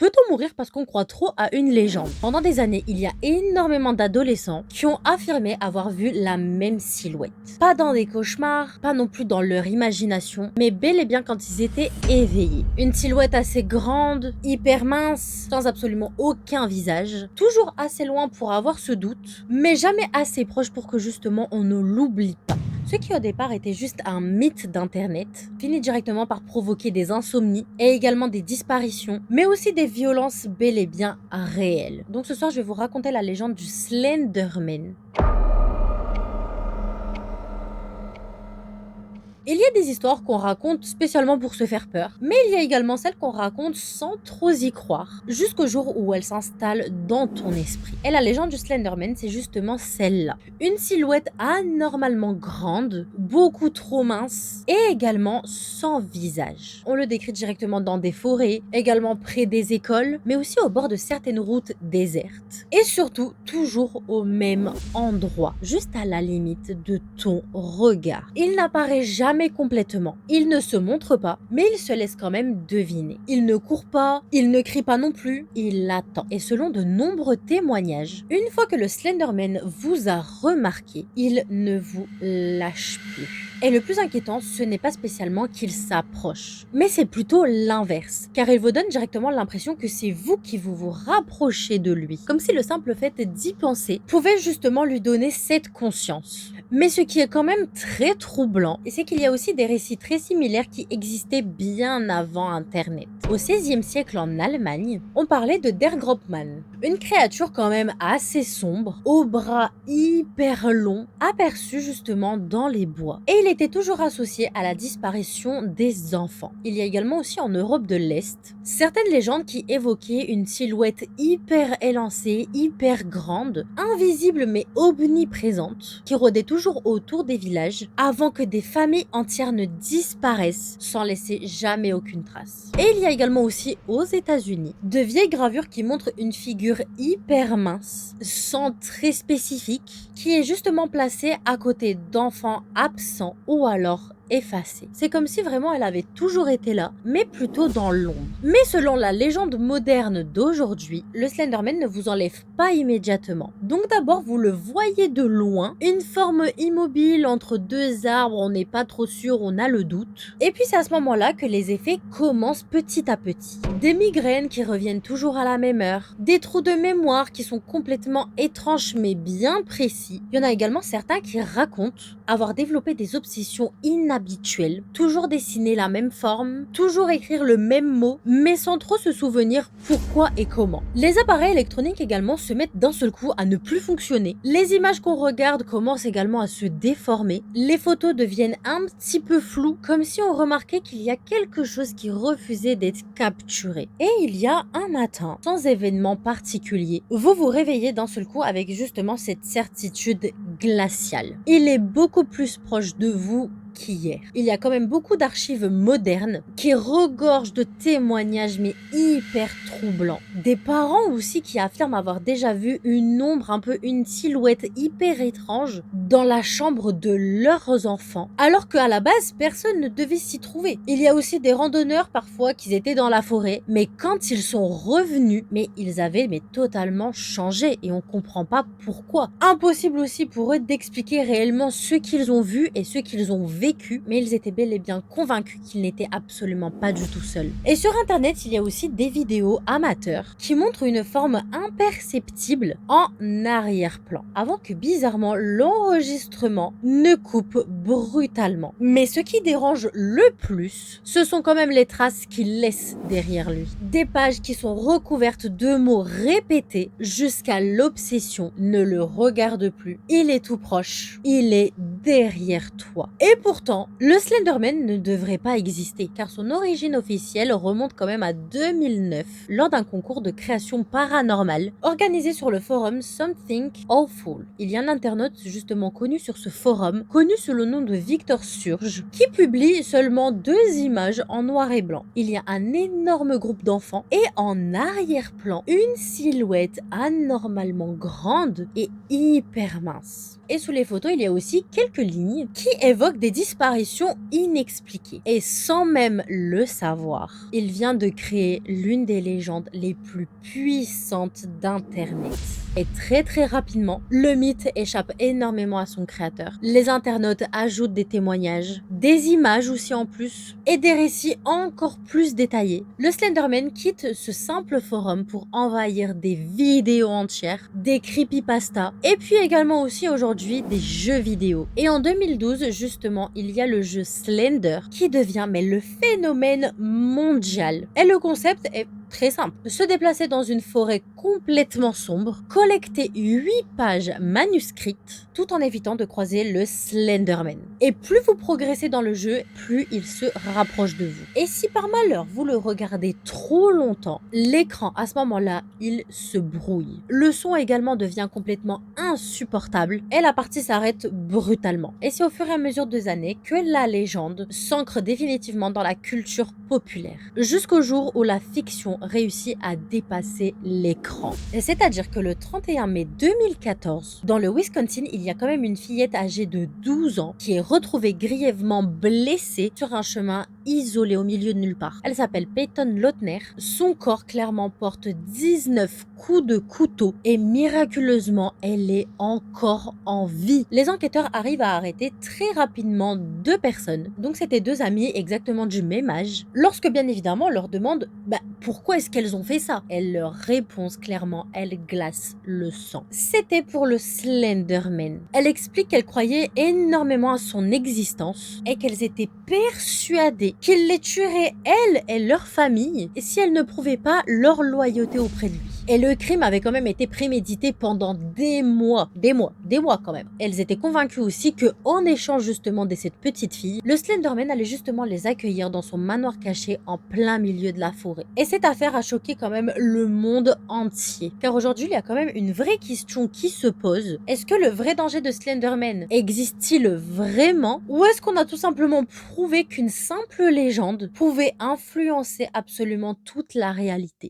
Peut-on mourir parce qu'on croit trop à une légende? Pendant des années, il y a énormément d'adolescents qui ont affirmé avoir vu la même silhouette. Pas dans des cauchemars, pas non plus dans leur imagination, mais bel et bien quand ils étaient éveillés. Une silhouette assez grande, hyper mince, sans absolument aucun visage, toujours assez loin pour avoir ce doute, mais jamais assez proche pour que justement on ne l'oublie pas. Ce qui au départ était juste un mythe d'internet, finit directement par provoquer des insomnies et également des disparitions, mais aussi des violences bel et bien réelles. Donc ce soir je vais vous raconter la légende du Slenderman. Il y a des histoires qu'on raconte spécialement pour se faire peur, mais il y a également celles qu'on raconte sans trop y croire, jusqu'au jour où elles s'installent dans ton esprit. Et la légende du Slenderman, c'est justement celle-là. Une silhouette anormalement grande, beaucoup trop mince, et également sans visage. On le décrit directement dans des forêts, également près des écoles, mais aussi au bord de certaines routes désertes. Et surtout, toujours au même endroit, juste à la limite de ton regard. Il n'apparaît jamais complètement. Il ne se montre pas, mais il se laisse quand même deviner. Il ne court pas, il ne crie pas non plus, il attend. Et selon de nombreux témoignages, une fois que le Slenderman vous a remarqué, il ne vous lâche plus. Et le plus inquiétant, ce n'est pas spécialement qu'il s'approche, mais c'est plutôt l'inverse, car il vous donne directement l'impression que c'est vous qui vous rapprochez de lui, comme si le simple fait d'y penser pouvait justement lui donner cette conscience. Mais ce qui est quand même très troublant, c'est qu'il y a aussi des récits très similaires qui existaient bien avant Internet. Au XVIe siècle en Allemagne, on parlait de Der Grobmann, une créature quand même assez sombre, aux bras hyper longs, aperçue justement dans les bois. Et il était toujours associé à la disparition des enfants. Il y a également aussi en Europe de l'Est certaines légendes qui évoquaient une silhouette hyper élancée, hyper grande, invisible mais omniprésente, qui rôdait toujours autour des villages avant que des familles entières ne disparaissent sans laisser jamais aucune trace. Et il y a également aussi aux États-Unis de vieilles gravures qui montrent une figure hyper mince, sans trait spécifique, qui est justement placée à côté d'enfants absents ou alors effacée. C'est comme si vraiment elle avait toujours été là, mais plutôt dans l'ombre. Mais selon la légende moderne d'aujourd'hui, le Slenderman ne vous enlève pas immédiatement. Donc d'abord, vous le voyez de loin, une forme immobile entre deux arbres, on n'est pas trop sûr, on a le doute. Et puis c'est à ce moment-là que les effets commencent petit à petit. Des migraines qui reviennent toujours à la même heure, des trous de mémoire qui sont complètement étranges mais bien précis. Il y en a également certains qui racontent avoir développé des obsessions inhabituelles, toujours dessiner la même forme, toujours écrire le même mot, mais sans trop se souvenir pourquoi et comment. Les appareils électroniques également se mettent d'un seul coup à ne plus fonctionner. Les images qu'on regarde commencent également à se déformer. Les photos deviennent un petit peu floues, comme si on remarquait qu'il y a quelque chose qui refusait d'être capturé. Et il y a un matin, sans événement particulier, vous vous réveillez d'un seul coup avec justement cette certitude glaciale. Il est beaucoup plus proche de vous qu'hier. Il y a quand même beaucoup d'archives modernes qui regorgent de témoignages mais hyper troublants. Des parents aussi qui affirment avoir déjà vu une ombre, un peu une silhouette hyper étrange dans la chambre de leurs enfants, alors qu'à la base personne ne devait s'y trouver. Il y a aussi des randonneurs parfois qui étaient dans la forêt, mais quand ils sont revenus, mais ils avaient totalement changé et on comprend pas pourquoi. Impossible aussi pour eux d'expliquer réellement ce qu'ils ont vu et ce qu'ils ont vécu, mais ils étaient bel et bien convaincus qu'ils n'étaient absolument pas du tout seuls. Et sur internet, il y a aussi des vidéos amateurs qui montrent une forme imperceptible en arrière-plan, avant que bizarrement l'enregistrement ne coupe brutalement. Mais ce qui dérange le plus, ce sont quand même les traces qu'il laisse derrière lui. Des pages qui sont recouvertes de mots répétés jusqu'à l'obsession. Ne le regarde plus. Il est tout proche. Il est derrière toi. Et pourtant, le Slenderman ne devrait pas exister, car son origine officielle remonte quand même à 2009, lors d'un concours de création paranormale organisé sur le forum Something Awful. Il y a un internaute justement connu sur ce forum, connu sous le nom de Victor Surge, qui publie seulement 2 images en noir et blanc. Il y a un énorme groupe d'enfants et en arrière-plan, une silhouette anormalement grande et hyper mince. Et sous les photos, il y a aussi quelques lignes qui évoquent des disparition inexpliquée. Et sans même le savoir, il vient de créer l'une des légendes les plus puissantes d'Internet. Et très rapidement, le mythe échappe énormément à son créateur. Les internautes ajoutent des témoignages, des images aussi en plus, et des récits encore plus détaillés. Le Slenderman quitte ce simple forum pour envahir des vidéos entières, des creepypastas, et puis également aussi aujourd'hui des jeux vidéo. Et en 2012, justement, il y a le jeu Slender qui devient le phénomène mondial. Et le concept est très simple. Se déplacer dans une forêt complètement sombre, collecter 8 pages manuscrites, tout en évitant de croiser le Slenderman. Et plus vous progressez dans le jeu, plus il se rapproche de vous. Et si par malheur vous le regardez trop longtemps, l'écran à ce moment-là, il se brouille. Le son également devient complètement insupportable et la partie s'arrête brutalement. Et c'est au fur et à mesure des années que la légende s'ancre définitivement dans la culture populaire. Jusqu'au jour où la fiction réussit à dépasser l'écran. C'est-à-dire que le 31 mai 2014, dans le Wisconsin, il y a quand même une fillette âgée de 12 ans qui est retrouvée grièvement blessée sur un chemin isolé au milieu de nulle part. Elle s'appelle Peyton Lautner. Son corps clairement porte 19 coups de couteau et miraculeusement, elle est encore en vie. Les enquêteurs arrivent à arrêter très rapidement 2 personnes. Donc c'était 2 amies exactement du même âge. Lorsque bien évidemment on leur demande pourquoi est-ce qu'elles ont fait ça, et leur réponse clairement, elle glace le sang. C'était pour le Slenderman. Elle explique qu'elle croyait énormément à son existence et qu'elles étaient persuadées qu'il les tuerait elles et leur famille si elles ne prouvaient pas leur loyauté auprès de lui. Et le crime avait quand même été prémédité pendant des mois quand même. Elles étaient convaincues aussi que, en échange justement de cette petite fille, le Slenderman allait justement les accueillir dans son manoir caché en plein milieu de la forêt. Et cette affaire a choqué quand même le monde entier. Car aujourd'hui, il y a quand même une vraie question qui se pose. Est-ce que le vrai danger de Slenderman existe-t-il vraiment? Ou est-ce qu'on a tout simplement prouvé qu'une simple légende pouvait influencer absolument toute la réalité?